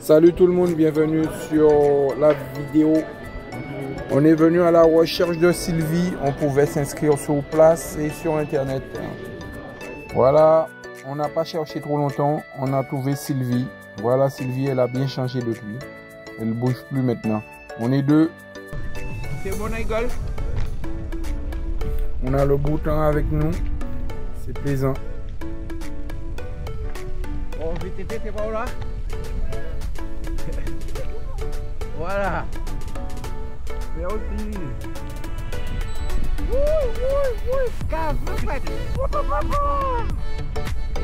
Salut tout le monde, bienvenue sur la vidéo. On est venu à la recherche de Sylvie. On pouvait s'inscrire sur place et sur internet. Voilà, on n'a pas cherché trop longtemps. On a trouvé Sylvie. Voilà, Sylvie, elle a bien changé depuis. Elle ne bouge plus maintenant. On est deux. C'est bon, Igor. On a le beau temps avec nous. C'est plaisant. Bon, VTT, t'es pas là? Voilà. Mais aussi.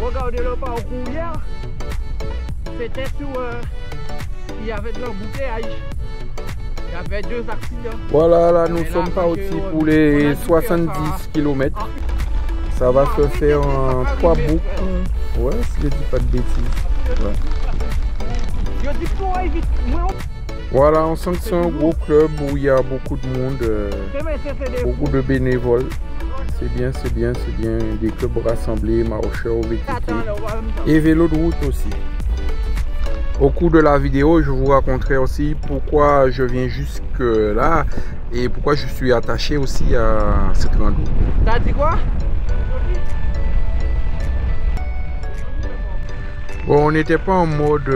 Regardez le parcours hier. C'était sur. Il y avait de l'embouteillage. Il y avait 2 accidents. Voilà, là nous sommes partis pour les 70 km. Ça va se faire en 3 boucles. Ouais, si je dis pas de bêtises. Ouais. Voilà, on sent que c'est un gros club où il y a beaucoup de monde, beaucoup de bénévoles. C'est bien, c'est bien, c'est bien. Des clubs rassemblés, marcheurs, VTT et vélo de route aussi. Au cours de la vidéo, je vous raconterai aussi pourquoi je viens jusque là et pourquoi je suis attaché aussi à cette rando. T'as dit quoi? Bon, on n'était pas en mode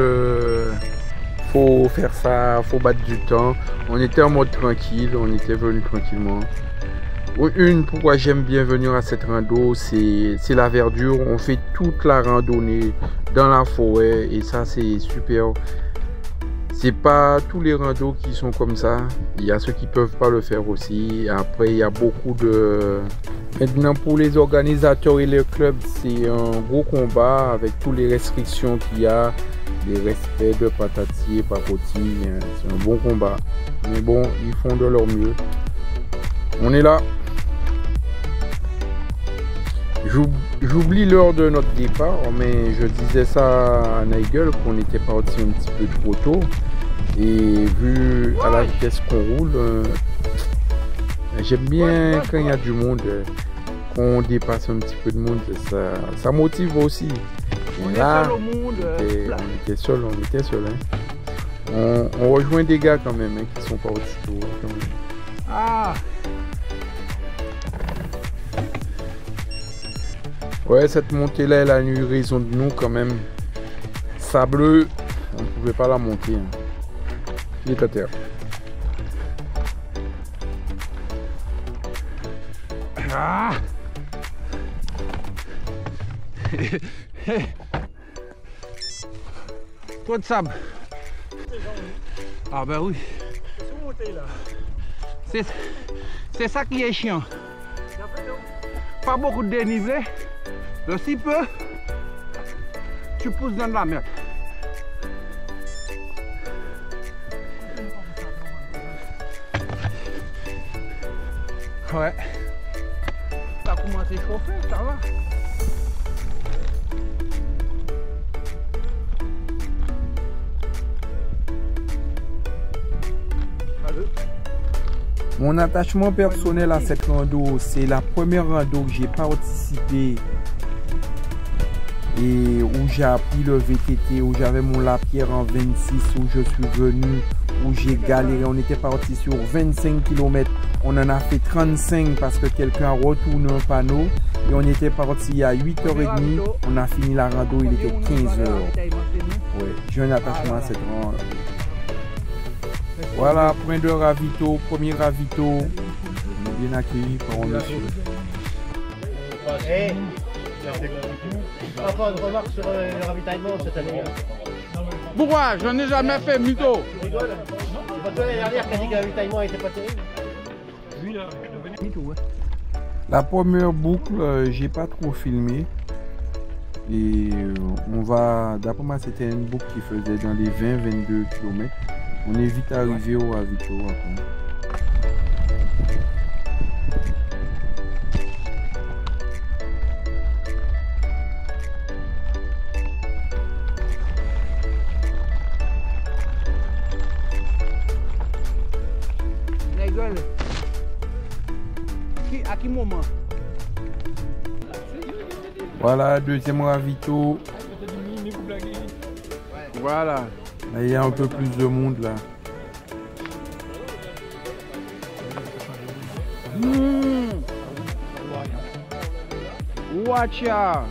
faut faire ça, faut battre du temps. On était en mode tranquille, on était venu tranquillement. Pourquoi j'aime bien venir à cette rando, c'est la verdure. On fait toute la randonnée dans la forêt et ça c'est super. C'est pas tous les randos qui sont comme ça. Il y a ceux qui peuvent pas le faire aussi. Après il y a beaucoup de... Maintenant pour les organisateurs et les clubs, c'est un gros combat avec toutes les restrictions qu'il y a. Les respects de patati et papoti. C'est un bon combat. Mais bon, ils font de leur mieux. On est là. J'oublie l'heure de notre départ, mais je disais ça à Nigel qu'on était parti un petit peu trop tôt. Et vu à la vitesse qu'on roule, j'aime bien quand il y a du monde, qu'on dépasse un petit peu de monde, ça motive aussi. Et là, on était seul. Hein. On rejoint des gars quand même qui sont partis tôt. Quand même. Ah. Ouais, cette montée là, elle a eu raison de nous quand même. Sableux, on ne pouvait pas la monter. Hein. Il est à terre. Ah. Trop de sable. Ah ben oui. C'est ça qui est chiant. Pas beaucoup de dénivelé. De si peu, tu pousses dans la merde. Ouais. Ça commence à chauffer, ça va. Mon attachement personnel à cette rando, c'est la première rando que j'ai participé et où j'ai appris le VTT, où j'avais mon lapierre en 26, où je suis venu, où j'ai galéré. On était parti sur 25 km, on en a fait 35 parce que quelqu'un a retourné un panneau et on était parti à 8h30, on a fini la rando, il était 15h. Ouais, j'ai un attachement à cette rando. Voilà, point de ravito, premier ravito. On est bien accueilli par un monsieur. Hey, encore une remarque sur le ravitaillement cette année. Pourquoi? Je n'ai jamais fait mytho. Tu rigoles? C'est pas toi l'année dernière qui a dit que le ravitaillement n'était pas terrible? Lui là, mytho, ouais. La première boucle, j'ai pas trop filmé. Et on va, d'après moi, c'était une boucle qui faisait dans les 20-22 km. On est vite arrivé au ravito après. Nigel, à quel moment? Voilà, deuxième ravito. Voilà. Là, il y a un peu plus de monde là. Watch out.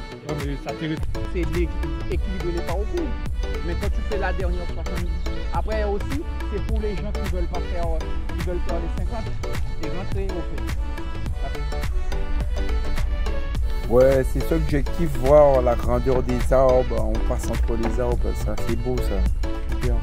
C'est d'équilibrer les parcours. Mais quand tu fais la dernière 70, après aussi, c'est pour les gens qui veulent pas faire, qui veulent faire les 50 et rentrer au fait. Ouais, c'est ça l'objectif, voir la grandeur des arbres, on passe entre les arbres, ça c'est beau ça. Super.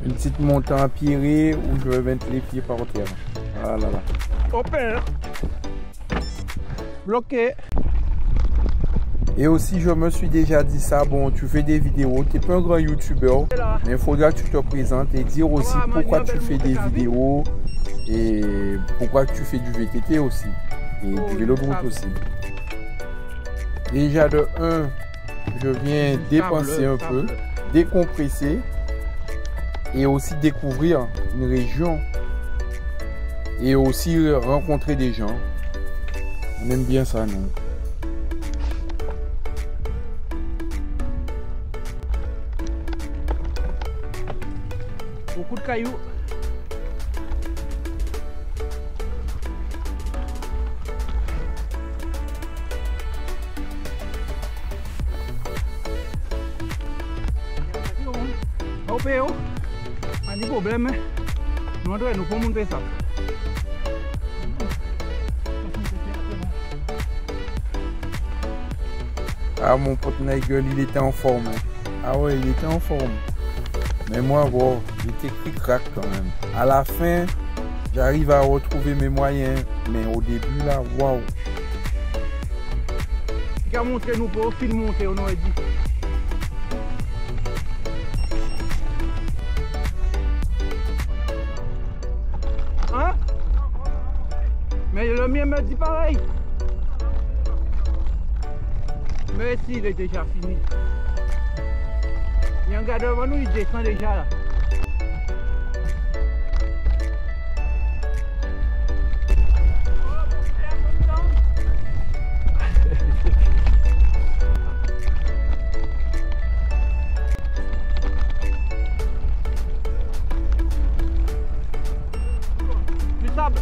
Une petite montée empirée où je vais mettre les pieds par terre. Ah là là. Open. Bloqué. Et aussi je me suis déjà dit ça, bon tu fais des vidéos, tu n'es pas un grand youtubeur, mais il faudra que tu te présentes et dire aussi pourquoi tu fais des vidéos et pourquoi tu fais du VTT aussi et du vélo de route aussi. Déjà de 1, je viens dépenser un peu, décompresser et aussi découvrir une région et aussi rencontrer des gens. On aime bien ça, nous. Beaucoup de cailloux. Opéo. Pas de problème. Nous devons nous monter ça. Ah, mon pote Nigel, il était en forme. Ah ouais, il était en forme. Mais moi, bon, j'étais cric-crac quand même. À la fin, j'arrive à retrouver mes moyens. Mais au début, là, waouh. Tu as montré nous pour film monter, on aurait dit. Hein? Mais le mien me dit pareil. Mais si, il est déjà fini. Il y a un gars devant nous, il descend déjà là. Du sable.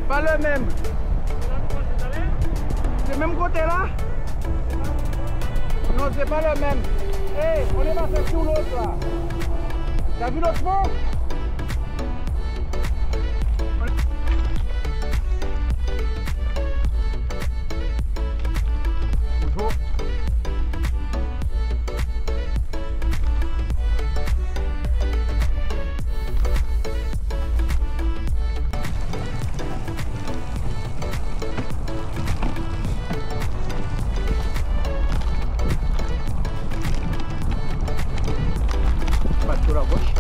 Pas le même. C'est le même côté là? Non, c'est pas le même. Hé, on est passé sur l'autre là. T'as vu l'autre pont? Bonjour. Sur la gauche.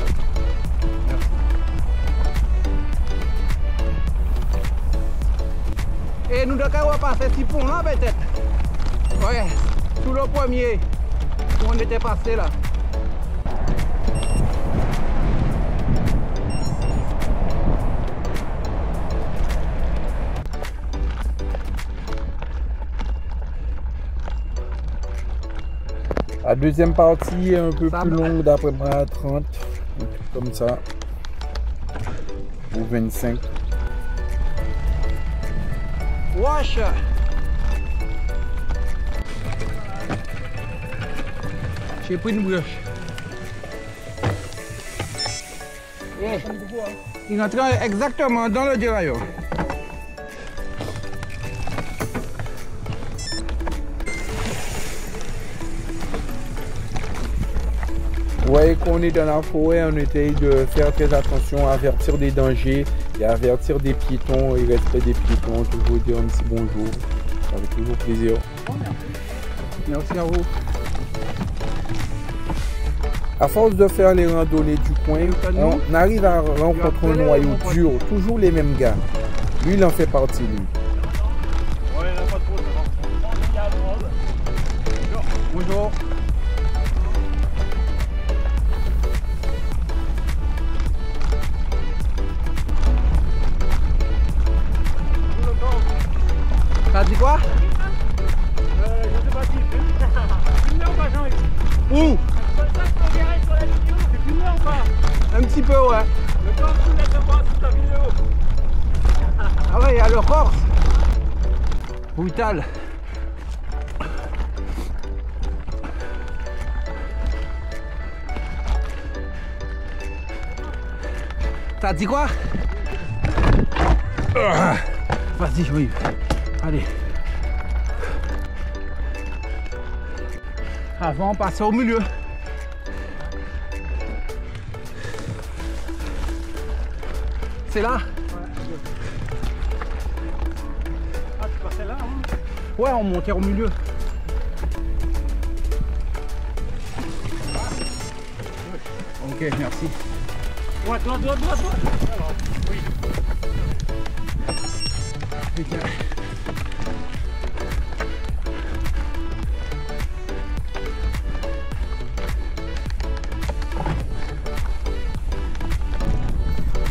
Merci. Et nous devons passer ce pont là peut-être. Ouais, tout le premier où on était passé là. La deuxième partie est un peu plus longue d'après moi, 30, un truc comme ça, ou 25. Wash. J'ai pris une brioche. Il entre exactement dans le dérailleur. Vous voyez qu'on est dans la forêt, on essaye de faire très attention, avertir des dangers et avertir des piétons et respect des piétons, toujours dire un petit bonjour, avec toujours plaisir. Merci à vous. À force de faire les randonnées du coin, on arrive à rencontrer un noyau dur, toujours les mêmes gars. Lui, il en fait partie, lui. Ouais, il n'y en a pas trop, ça va. Bonjour. T'as dit quoi? Je sais pas qui. Filmé ou pas, Jean-Yves? Où? C'est ça que tu verrais sur la vidéo, c'est filmé ou pas? Un petit peu, ouais. Le temps que tu mettes pas sur ta vidéo. Ah ouais, il y a le Corse. Brutal. T'as dit quoi? Vas-y, oui. Allez. Avant, on passait au milieu. C'est là? Ah, tu passais là, hein? Ouais, on montait au milieu. Ok, merci. Ouais, toi. Alors, oui. Putain.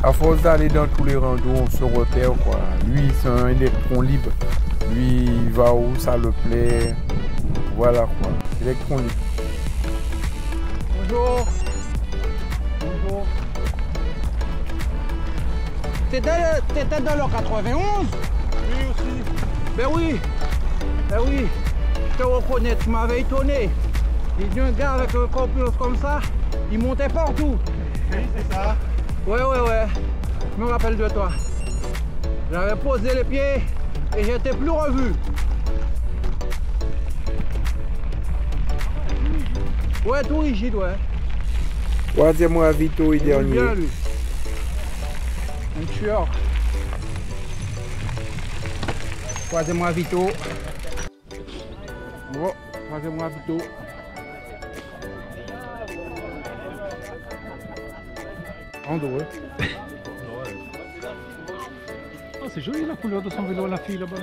À force d'aller dans tous les randos, on se repère, quoi. Lui, c'est un électron libre. Lui, il va où ça le plaît. Voilà, quoi. Électron libre. Bonjour. Bonjour. T'étais dans le 91? Lui aussi. Ben oui. Ben oui. Je te reconnais, tu m'avais étonné. Il y a un gars avec un corpulence comme ça, il montait partout. Oui, c'est ça. Ouais. Je me rappelle de toi. J'avais posé les pieds et j'étais plus revu. Ouais, tout rigide, ouais. Troisième Vito et dernier. Bien, lui. Un tueur. Troisième Vito. Bon, troisième Vito. En deux. Oh, c'est joli la couleur de son vélo, la fille là-bas.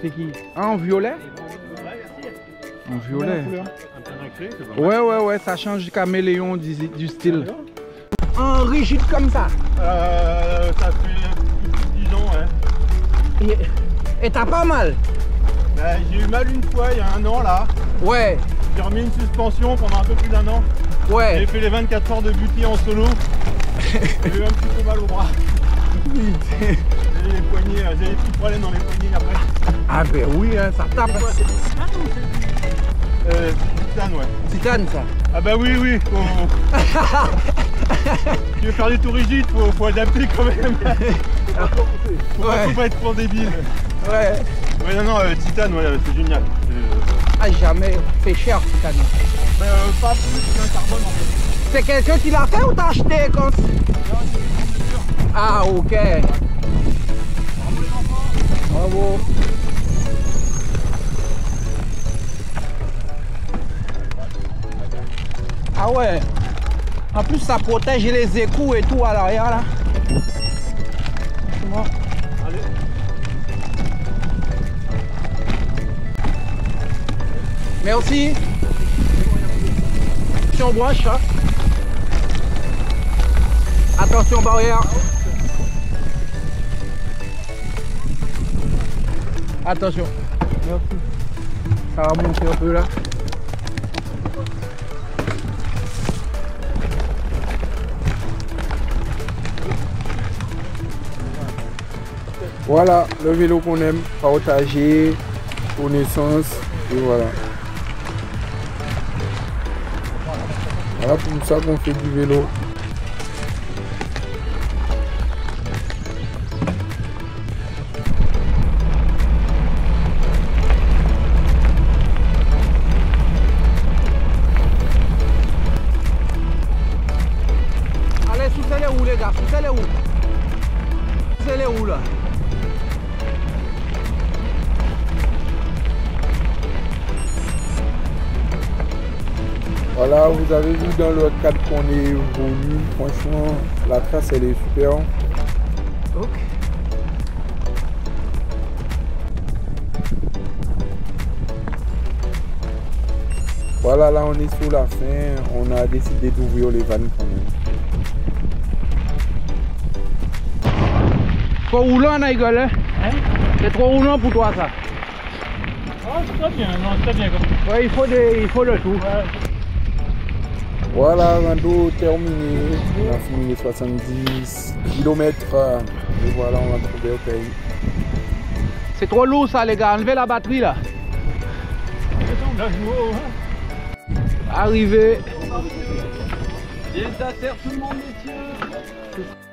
C'est qui? Ah, en violet? En violet. Un peu nacré, c'est pas Ouais, ça change du caméléon du style. En rigide comme ça. Ça fait plus de 10 ans, ouais. Et t'as pas mal? Ben, j'ai eu mal une fois, il y a un an là. Ouais, J'ai remis une suspension pendant un peu plus d'un an. J'ai ouais. fait les 24 heures de butée en solo. J'ai eu un petit peu mal au bras. J'ai les poignets, j'ai des petits problèmes dans les poignets après. Ah ben oui, hein, ça tape. C'est quoi, c'est du titane ou c'est du titane, ouais. Titane, ça. Ah bah oui, Tu veux faire des tours rigides, faut adapter quand même. Faut pas être trop débile. Ouais. Ouais, non, titane, ouais, c'est génial. Ah, jamais. C'est cher, Titane. Pas plus qu'un carbone en fait. C'est quelqu'un qui l'a fait ou t'as acheté comme ça? Ah, ok. Bravo. Ah ouais. En plus, ça protège les écous et tout à l'arrière là. Franchement. Allez. Merci. Si on branche ça. Attention barrière. Attention. Merci. Ça va monter un peu là. Voilà, le vélo qu'on aime, partager, connaissance, et voilà. Voilà pour ça qu'on fait du vélo. Allez, sous les roues les gars, sous les roues. Sous les roues là. Voilà, vous avez vu dans le cadre qu'on est venu, franchement, la trace elle est super. Ok. Voilà, là on est sur la fin, on a décidé d'ouvrir les vannes quand même. Trop roulant, Nigel, hein? C'est trop roulant pour toi, ça. Ah, c'est très bien, non, c'est très bien comme ça. Ouais, il faut le tout. Ouais. Voilà, rando terminé. On a fini les 70 km. Et voilà, on va trouver au pays. C'est trop lourd, ça, les gars. Enlevez la batterie, là. Là, je vois, hein. Arrivé.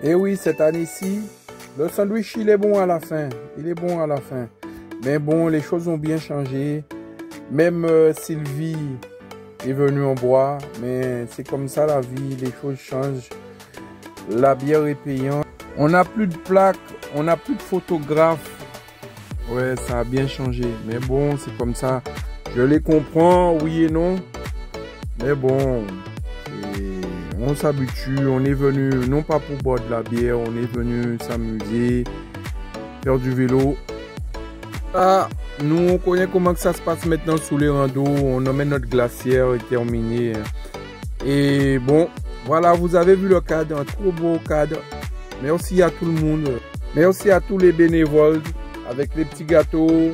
Et oui, cette année-ci, le sandwich, il est bon à la fin. Il est bon à la fin. Mais bon, les choses ont bien changé. Même Sylvie est venue en bois. Mais c'est comme ça la vie, les choses changent. La bière est payante. On n'a plus de plaques, on n'a plus de photographes. Ouais, ça a bien changé. Mais bon, c'est comme ça. Je les comprends, oui et non. Mais bon, on s'habitue. On est venu, non pas pour boire de la bière, on est venu s'amuser, faire du vélo. Ah, nous, on connaît comment que ça se passe maintenant sous les randos. On emmène notre glacière terminée. Et bon, voilà, vous avez vu le cadre, un trop beau cadre. Merci à tout le monde. Merci à tous les bénévoles avec les petits gâteaux,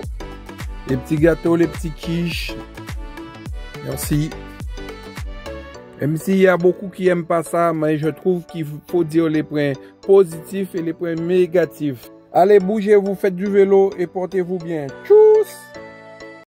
les petits quiches. Merci. Même s'il y a beaucoup qui n'aiment pas ça, mais je trouve qu'il faut dire les points positifs et les points négatifs. Allez, bougez, vous faites du vélo et portez-vous bien. Tchou!